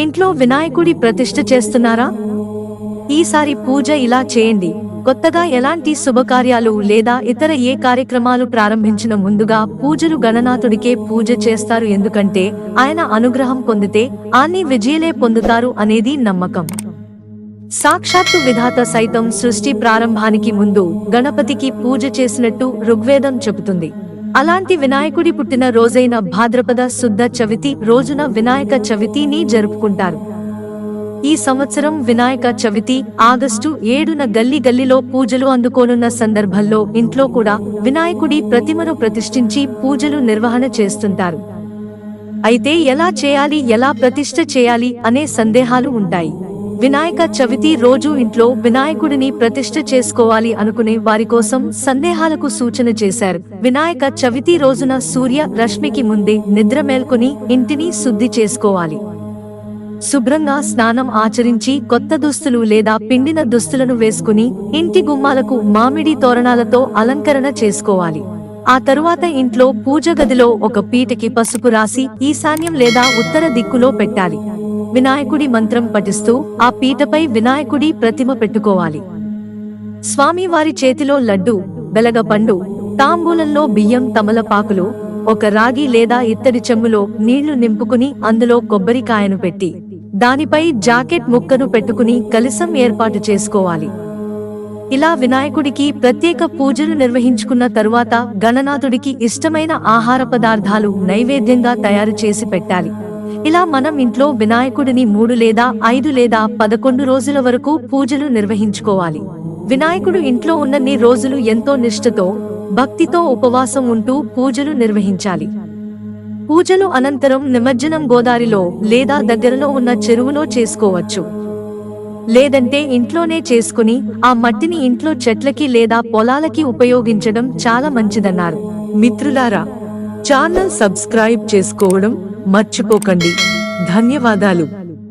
ఇంట్లో వినాయకుడి ప్రతిష్ఠ చేస్తున్నారా? ఈసారి పూజ ఇలా చేయండి. కొత్తగా ఎలాంటి శుభకార్యాలు లేదా ఇతర ఏ కార్యక్రమాలు ప్రారంభించిన ముందుగా పూజలు గణనాథుడికే పూజ చేస్తారు. ఎందుకంటే ఆయన అనుగ్రహం పొందితే అన్ని విజయాలే పొందుతారు అనేది నమ్మకం. సాక్షాత్తు విధాత సైతం సృష్టి ప్రారంభానికి ముందు గణపతికి పూజ చేసినట్టు ఋగ్వేదం చెబుతుంది. అలాంటి వినాయకుడి పుట్టిన రోజైన భాద్రపద శుద్ధ చవితి రోజున వినాయక చవితిని జరుపుకుంటారు. ఈ సంవత్సరం వినాయక చవితి ఆగస్టు 7న గల్లీ గల్లీలో పూజలు అందుకోనున్న సందర్భంలో ఇంట్లో కూడా వినాయకుడి ప్రతిమను ప్రతిష్ఠించి పూజలు నిర్వహణ చేస్తుంటారు. అయితే ఎలా చేయాలి, ఎలా ప్రతిష్ఠ చేయాలి అనే సందేహాలు ఉంటాయి. వినాయక చవితి రోజు ఇంట్లో వినాయకుడిని ప్రతిష్ఠ చేసుకోవాలి అనుకునే వారి కోసం సందేహాలకు సూచన చేశారు. వినాయక చవితి రోజున సూర్య రశ్మికి ముందే నిద్ర మేల్కొని ఇంటిని శుద్ధి చేసుకోవాలి. శుభ్రంగా స్నానం ఆచరించి కొత్త దుస్తులు లేదా పిండిన దుస్తులను వేసుకుని ఇంటి గుమ్మాలకు మామిడి తోరణాలతో అలంకరణ చేసుకోవాలి. ఆ తరువాత ఇంట్లో పూజ గదిలో ఒక పీటకి పసుపు రాసి ఈశాన్యం లేదా ఉత్తర దిక్కులో పెట్టాలి. వినాయకుడి మంత్రం పఠిస్తూ ఆ పీటపై వినాయకుడి ప్రతిమ పెట్టుకోవాలి. స్వామివారి చేతిలో లడ్డు, బెలగపండు, తాంబూలంలో బియ్యం, తమలపాకులు, ఒక రాగి లేదా ఇత్తడి చెంబులో నీళ్లు నింపుకుని అందులో కొబ్బరికాయను పెట్టి దానిపై జాకెట్ ముక్కను పెట్టుకుని కలశం ఏర్పాటు చేసుకోవాలి. ఇలా వినాయకుడికి ప్రత్యేక పూజలు నిర్వహించుకున్న తరువాత గణనాథుడికి ఇష్టమైన ఆహార పదార్థాలు నైవేద్యంగా తయారు చేసి పెట్టాలి. ఇలా మనం ఇంట్లో వినాయకుడిని 3 లేదా 5 లేదా 11 రోజుల వరకు పూజలు నిర్వహించుకోవాలి. వినాయకుడు ఇంట్లో ఉన్నన్ని రోజులు ఎంతో నిష్ఠతో, భక్తితో ఉపవాసం ఉంటూ పూజలు నిర్వహించాలి. పూజలు అనంతరం నిమజ్జనం గోదారిలో లేదా దగ్గరలో ఉన్న చెరువులో చేసుకోవచ్చు. లేదంటే ఇంట్లోనే చేసుకుని ఆ మట్టిని ఇంట్లో చెట్లకి లేదా పొలాలకి ఉపయోగించడం చాలా మంచిదన్నారు. మిత్రులారా, ఛానల్ సబ్స్క్రైబ్ చేసుకోవడం మర్చిపోకండి. ధన్యవాదాలు.